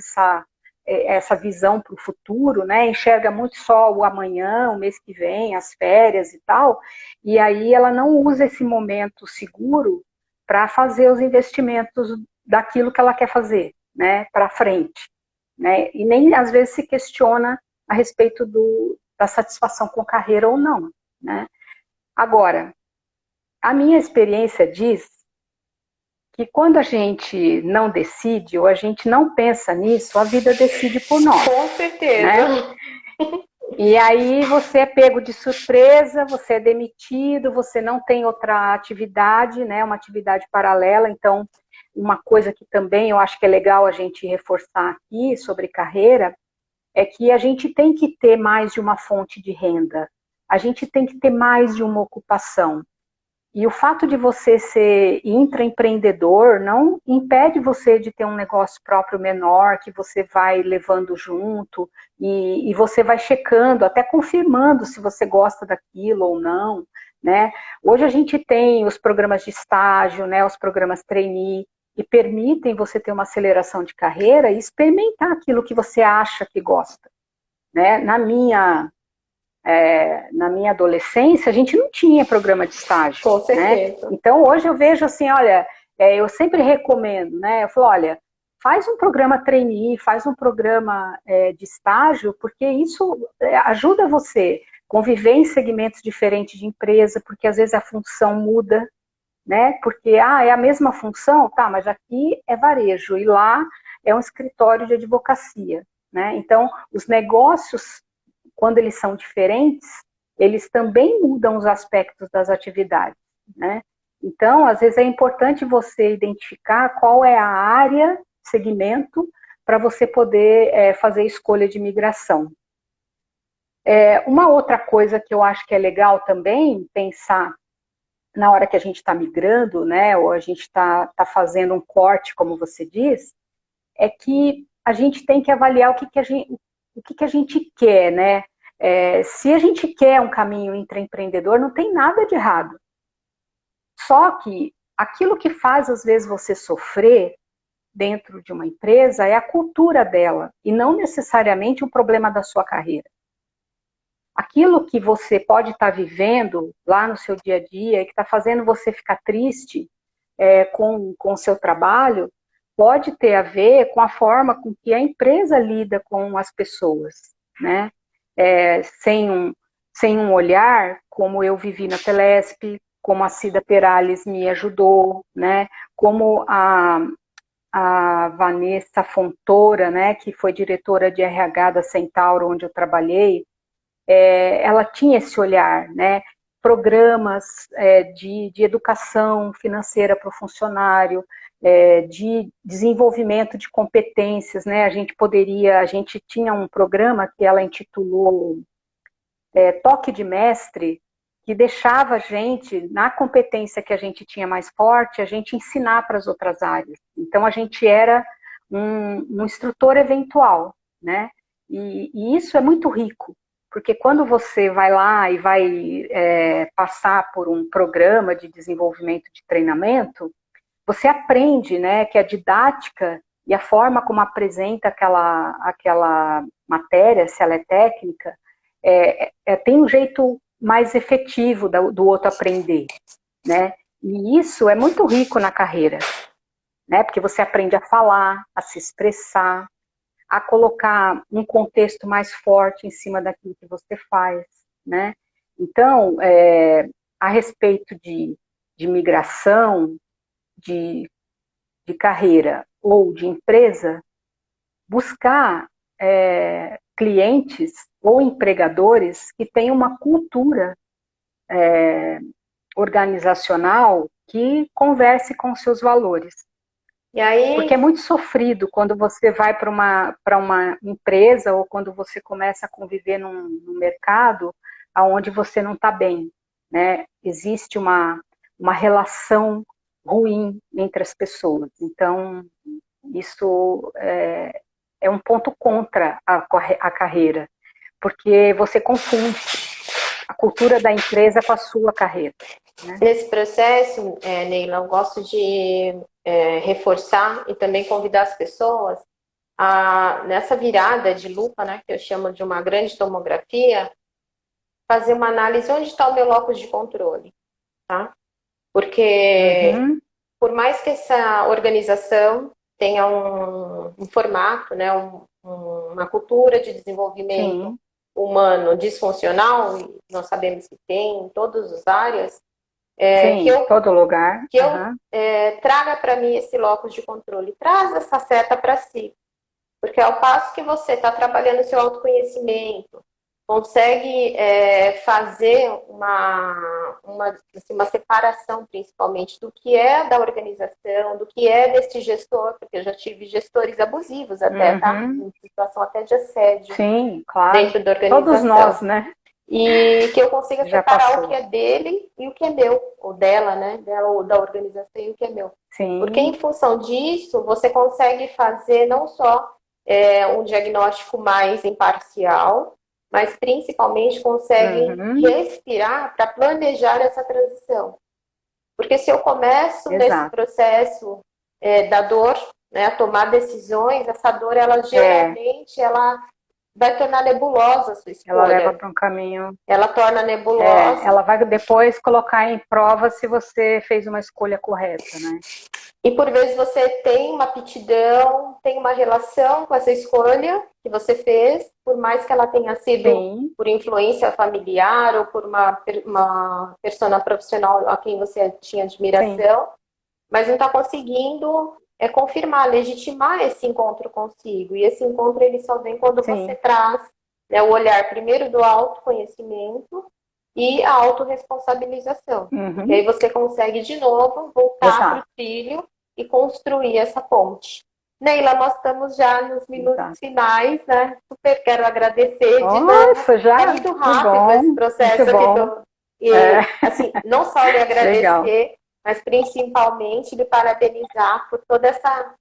essa visão para o futuro, né? Enxerga muito só o amanhã, o mês que vem, as férias e tal, e aí ela não usa esse momento seguro para fazer os investimentos daquilo que ela quer fazer, né, para frente, né, e nem às vezes se questiona a respeito da satisfação com carreira ou não, né? Agora, a minha experiência diz que quando a gente não decide ou a gente não pensa nisso, a vida decide por nós. Com certeza. Né? E aí você é pego de surpresa, você é demitido, você não tem outra atividade, né? Uma atividade paralela. Então, uma coisa que também eu acho que é legal a gente reforçar aqui sobre carreira é que a gente tem que ter mais de uma fonte de renda, a gente tem que ter mais de uma ocupação. E o fato de você ser intraempreendedor não impede você de ter um negócio próprio menor, que você vai levando junto, e você vai checando, até confirmando se você gosta daquilo ou não, né? Hoje a gente tem os programas de estágio, né, os programas trainee, que permitem você ter uma aceleração de carreira e experimentar aquilo que você acha que gosta, né? Na minha adolescência, a gente não tinha programa de estágio. Com certeza. Né? Então, hoje eu vejo assim, olha, eu sempre recomendo, né? Eu falo, olha, faz um programa trainee, faz um programa de estágio, porque isso ajuda você a conviver em segmentos diferentes de empresa, porque às vezes a função muda, né? Porque, é a mesma função, tá, mas aqui é varejo, e lá é um escritório de advocacia, né? Então, os negócios, quando eles são diferentes, eles também mudam os aspectos das atividades, né? Então, às vezes é importante você identificar qual é a área, segmento, para você poder fazer escolha de migração. Uma outra coisa que eu acho que é legal também pensar na hora que a gente está migrando, né, ou a gente está fazendo um corte, como você diz, é que a gente tem que avaliar o que a gente quer, né? Se a gente quer um caminho intraempreendedor, não tem nada de errado. Só que aquilo que faz, às vezes, você sofrer dentro de uma empresa é a cultura dela, e não necessariamente um problema da sua carreira. Aquilo que você pode estar vivendo lá no seu dia a dia e que está fazendo você ficar triste com o seu trabalho, pode ter a ver com a forma com que a empresa lida com as pessoas, né? Sem um olhar, como eu vivi na Telesp, como a Cida Perales me ajudou, né? Como a Vanessa Fontoura, né, que foi diretora de RH da Centauro, onde eu trabalhei, ela tinha esse olhar, né? Programas de educação financeira para o funcionário, de desenvolvimento de competências, né? A gente tinha um programa que ela intitulou Toque de Mestre, que deixava a gente, na competência que a gente tinha mais forte, a gente ensinar para as outras áreas. Então, a gente era um instrutor eventual, né? E isso é muito rico, porque quando você vai lá e vai passar por um programa de desenvolvimento de treinamento, você aprende, né, que a didática e a forma como apresenta aquela matéria, se ela é técnica, tem um jeito mais efetivo do outro aprender, né? E isso é muito rico na carreira, né? Porque você aprende a falar, a se expressar, a colocar um contexto mais forte em cima daquilo que você faz, né? Então, a respeito de migração, de carreira ou de empresa, buscar clientes ou empregadores que tenham uma cultura organizacional que converse com seus valores. E aí... Porque é muito sofrido quando você vai para uma empresa ou quando você começa a conviver num mercado onde você não está bem, né? Existe uma relação ruim entre as pessoas. Então, isso é um ponto contra a carreira, porque você confunde a cultura da empresa com a sua carreira. Né? Nesse processo, Neila, eu gosto de reforçar e também convidar as pessoas nessa virada de lupa, né, que eu chamo de uma grande tomografia, fazer uma análise onde está o meu locus de controle, tá? Porque por mais que essa organização tenha um formato, né, uma uma cultura de desenvolvimento sim, humano disfuncional, e nós sabemos que tem em todas as áreas, que sim, eu, todo lugar. que eu Aham. traga para mim esse locus de controle, traz essa seta para si. Porque ao passo que você está trabalhando o seu autoconhecimento, consegue fazer assim, uma separação, principalmente, do que é da organização, do que é desse gestor, porque eu já tive gestores abusivos até, tá? Uhum. Em situação até de assédio Sim, claro. dentro da Todos organização. nós, né? E que eu consiga Já separar o que passou. é dele e o que é meu, ou dela, né? Dela ou da organização e o que é meu. Porque em Sim, função disso, você consegue fazer não só um diagnóstico mais imparcial, mas principalmente consegue uhum. respirar para planejar essa transição. Porque se eu começo nesse Exato. processo da dor, né, a tomar decisões, essa dor, ela É, geralmente ela vai tornar nebulosa a sua ela leva escolha. para um caminho. Ela torna nebulosa Ela vai depois colocar em prova se você fez uma escolha correta, né? e por vezes você tem uma aptidão, tem uma relação com essa escolha que você fez, por mais que ela tenha sido Sim, por influência familiar ou por uma persona profissional a quem você tinha sim, admiração, mas não está conseguindo confirmar, legitimar esse encontro consigo. E esse encontro ele só vem quando você sim. traz, né, o olhar primeiro do autoconhecimento e a autorresponsabilização. Porque aí Uhum. você consegue de novo voltar para o Exato, trilho e construir essa ponte. Neila, nós estamos já nos minutos exato. finais, né? Super quero agradecer de novo. Nossa, É já? muito Que rápido esse bom, muito processo aqui bom. do. É, E, assim, não só lhe legal. agradecer, mas principalmente lhe parabenizar por toda essa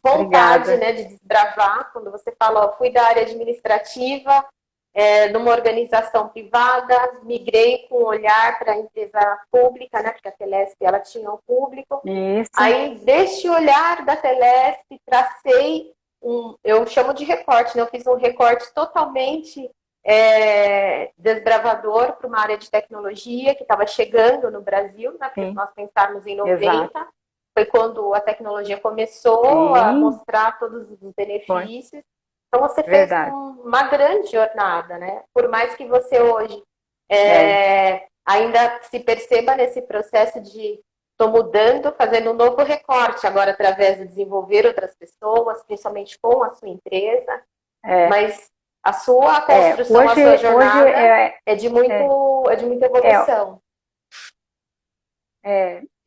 vontade, Obrigada. né, de desbravar. Quando você fala, ó, fui da área administrativa, numa organização privada, migrei com um olhar para a empresa pública, né, porque a Telesp ela tinha um público. Isso, Aí, deste olhar da Telesp, tracei eu chamo de recorte, né? Eu fiz um recorte totalmente desbravador para uma área de tecnologia que estava chegando no Brasil, né? Porque se sim, nós pensarmos em exato. 90, foi quando a tecnologia começou a Sim, mostrar todos os foi benefícios. Então você fez verdade. uma grande jornada, né? Por mais que você hoje É, ainda se perceba nesse processo de estou mudando, fazendo um novo recorte agora através de desenvolver outras pessoas, principalmente com a sua empresa, é, mas a sua construção, a sua hoje jornada é, é de muita é, evolução.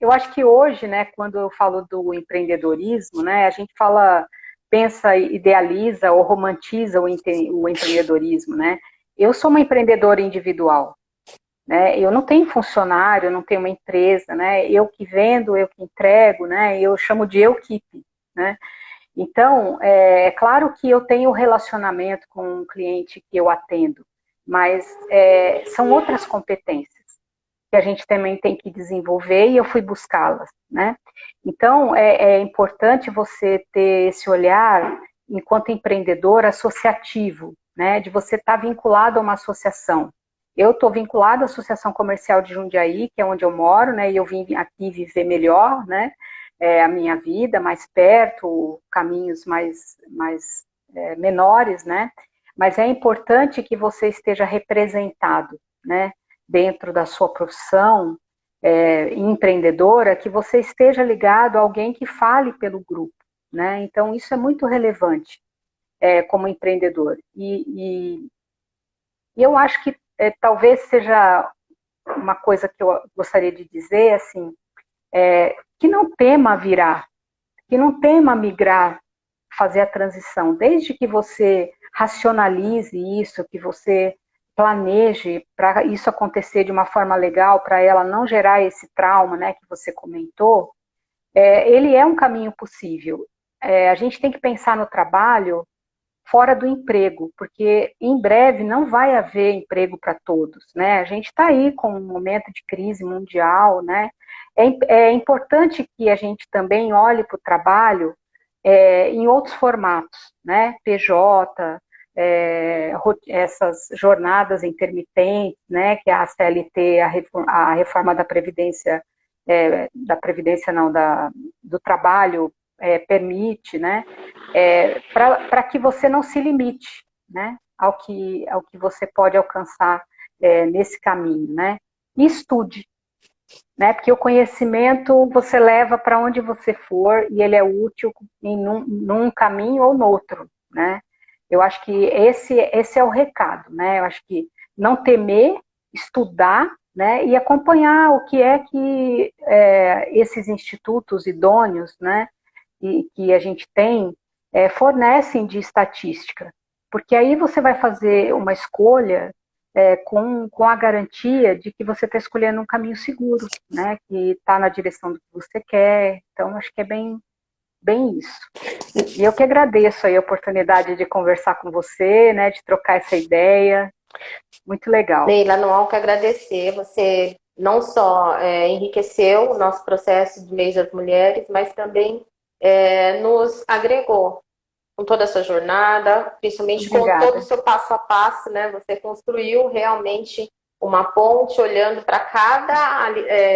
eu acho que hoje, né, quando eu falo do empreendedorismo, né, a gente fala, pensa, idealiza ou romantiza o empreendedorismo, né? Eu sou uma empreendedora individual, né? Eu não tenho funcionário, eu não tenho uma empresa, né? Eu que vendo, eu que entrego, né? Eu chamo de equipe, né? Então, é claro que eu tenho relacionamento com um cliente que eu atendo, mas são outras competências que a gente também tem que desenvolver e eu fui buscá-las, né? Então, é importante você ter esse olhar enquanto empreendedor associativo, né? De você estar vinculado a uma associação. Eu estou vinculado à Associação Comercial de Jundiaí, que é onde eu moro, né? E eu vim aqui viver melhor, né? A minha vida mais perto, caminhos mais menores, né? Mas é importante que você esteja representado, né? Dentro da sua profissão empreendedora, que você esteja ligado a alguém que fale pelo grupo, né? Então isso é muito relevante como empreendedor. E eu acho que talvez seja uma coisa que eu gostaria de dizer, assim, que não tema virar, que não tema migrar, fazer a transição, desde que você racionalize isso, que você planeje para isso acontecer de uma forma legal, para ela não gerar esse trauma, né, que você comentou, ele é um caminho possível. A gente tem que pensar no trabalho fora do emprego, porque em breve não vai haver emprego para todos, né? A gente está aí com um momento de crise mundial, né? É importante que a gente também olhe para o trabalho em outros formatos, né? PJ, essas jornadas intermitentes, né? Que é a CLT, a reforma da Previdência, da Previdência não, do trabalho permite, né, para que você não se limite, né, ao que você pode alcançar nesse caminho, né? E estude, né? Porque o conhecimento você leva para onde você for e ele é útil num caminho ou no outro, né? Eu acho que esse é o recado, né? Eu acho que não temer, estudar, né? E acompanhar o que é que esses institutos idôneos, né? E que a gente tem fornecem de estatística, porque aí você vai fazer uma escolha com a garantia de que você está escolhendo um caminho seguro, né? Que está na direção do que você quer. Então, acho que é bem isso. E eu que agradeço aí a oportunidade de conversar com você, né? De trocar essa ideia. Muito legal. Neila, não há o que agradecer. Você não só enriqueceu o nosso processo de mês das mulheres, mas também nos agregou com toda a sua jornada, principalmente Obrigada. com todo o seu passo a passo, né? Você construiu realmente uma ponte, olhando para cada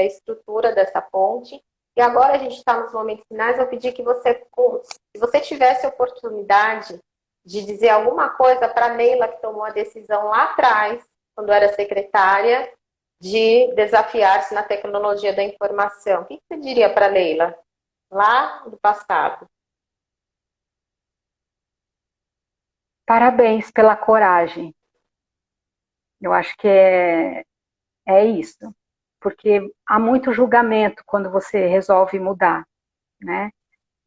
estrutura dessa ponte. E agora a gente está nos momentos finais. Eu pedi que você, se você tivesse a oportunidade de dizer alguma coisa para a Neila, que tomou a decisão lá atrás, quando era secretária, de desafiar-se na tecnologia da informação, o que você diria para a Neila, lá do passado? Parabéns pela coragem. Eu acho que é isso. Porque há muito julgamento quando você resolve mudar, né?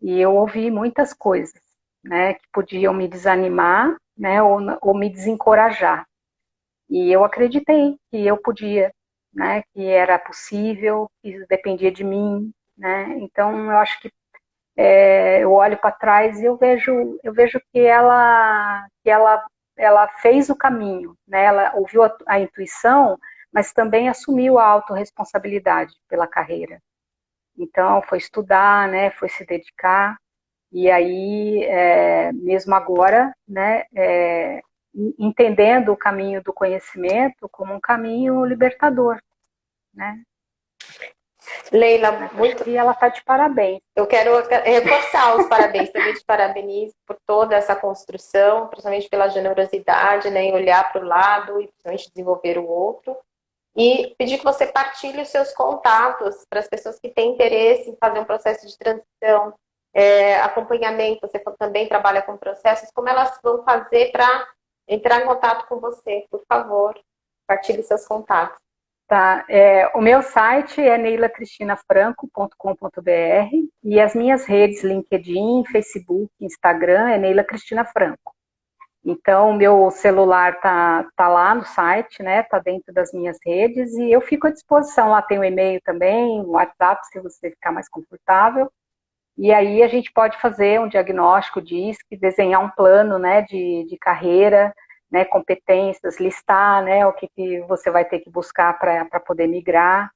E eu ouvi muitas coisas, né, que podiam me desanimar, né, ou me desencorajar. E eu acreditei que eu podia, né, que era possível, que dependia de mim, né. Então eu acho que eu olho para trás e eu vejo que ela fez o caminho, né. Ela ouviu a intuição, mas também assumiu a autorresponsabilidade pela carreira. Então foi estudar, né, foi se dedicar. E aí, mesmo agora, né, entendendo o caminho do conhecimento como um caminho libertador, né? Leila, muito. E ela está de parabéns. Eu quero reforçar os parabéns, também te parabenizo por toda essa construção, principalmente pela generosidade, né, em olhar para o lado e principalmente desenvolver o outro. E pedir que você partilhe os seus contatos para as pessoas que têm interesse em fazer um processo de transição, acompanhamento. Você também trabalha com processos, como elas vão fazer para entrar em contato com você? Por favor, partilhe seus contatos. Tá, o meu site é neilacristinafranco.com.br e as minhas redes, LinkedIn, Facebook, Instagram, é Neila Cristina Franco. Então, o meu celular tá lá no site, né? Tá dentro das minhas redes e eu fico à disposição. Lá tem o e-mail também, o WhatsApp, se você ficar mais confortável. E aí a gente pode fazer um diagnóstico disso, desenhar um plano, né, de carreira, né, competências, listar, né, o que você vai ter que buscar para poder migrar.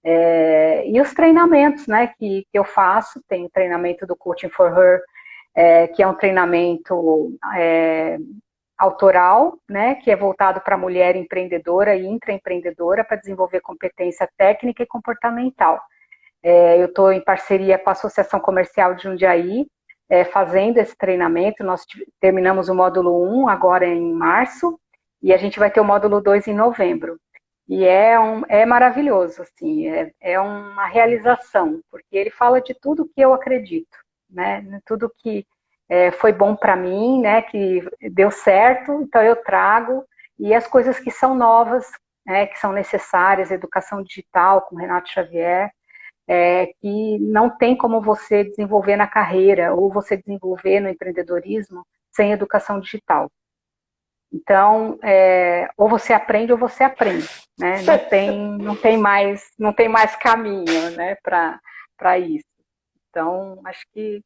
E os treinamentos, né, que eu faço, tem o treinamento do Coaching for Her, que é um treinamento autoral, né, que é voltado para a mulher empreendedora e intraempreendedora para desenvolver competência técnica e comportamental. Eu estou em parceria com a Associação Comercial de Jundiaí, fazendo esse treinamento. Nós terminamos o módulo 1 agora em março, e a gente vai ter o módulo 2 em novembro. E é maravilhoso, assim, é uma realização, porque ele fala de tudo que eu acredito, né? Tudo que foi bom para mim, né? Que deu certo, então eu trago, e as coisas que são novas, né? Que são necessárias, educação digital, com Renato Xavier, que não tem como você desenvolver na carreira ou você desenvolver no empreendedorismo sem educação digital. Então, ou você aprende ou você aprende, né? Não tem mais caminho, né, para isso. Então, acho que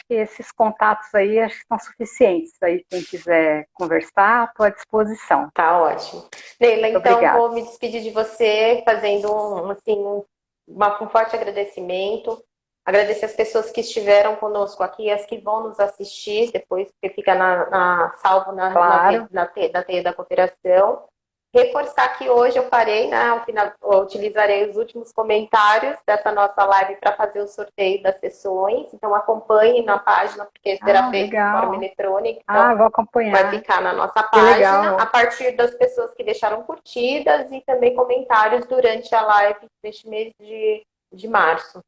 esses contatos aí acho que são suficientes. Aí quem quiser conversar, estou à disposição. Tá ótimo. Leila, então Obrigada. vou me despedir de você fazendo um forte agradecimento. Agradecer as pessoas que estiveram conosco aqui, as que vão nos assistir depois, porque fica salvo Claro. na teia da cooperação. reforçar que hoje eu parei, né? Ao final, eu utilizarei os últimos comentários dessa nossa live para fazer o sorteio das sessões. Então, acompanhe na página, porque será feito de forma Legal. eletrônica. Então, Vou vai acompanhar. ficar na nossa Que página, a legal. partir das pessoas que deixaram curtidas e também comentários durante a live deste mês de março.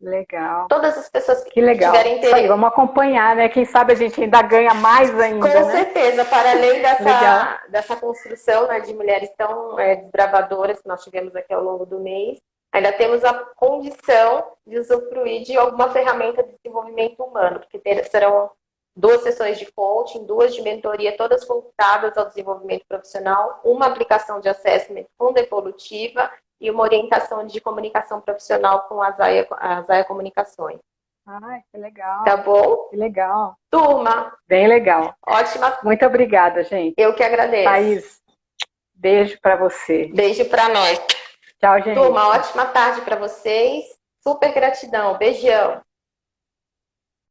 Legal. Todas as pessoas Que que legal. tiverem Isso aí, interesse. vamos acompanhar, né? Quem sabe a gente ainda ganha mais ainda, Com né? certeza, para além Legal. dessa construção, né, de mulheres tão desbravadoras que nós tivemos aqui ao longo do mês, ainda temos a condição de usufruir de alguma ferramenta de desenvolvimento humano, porque serão 2 sessões de coaching, 2 de mentoria, todas voltadas ao desenvolvimento profissional, uma aplicação de assessment com devolutiva e uma orientação de comunicação profissional com a Zaya Comunicações. Que legal. Tá bom? Que legal. Turma. Bem legal. Ótima. Muito obrigada, gente. Eu que agradeço. Thaís, beijo para você. Beijo para nós. Tchau, gente. Turma, ótima tarde para vocês. Super gratidão. Beijão.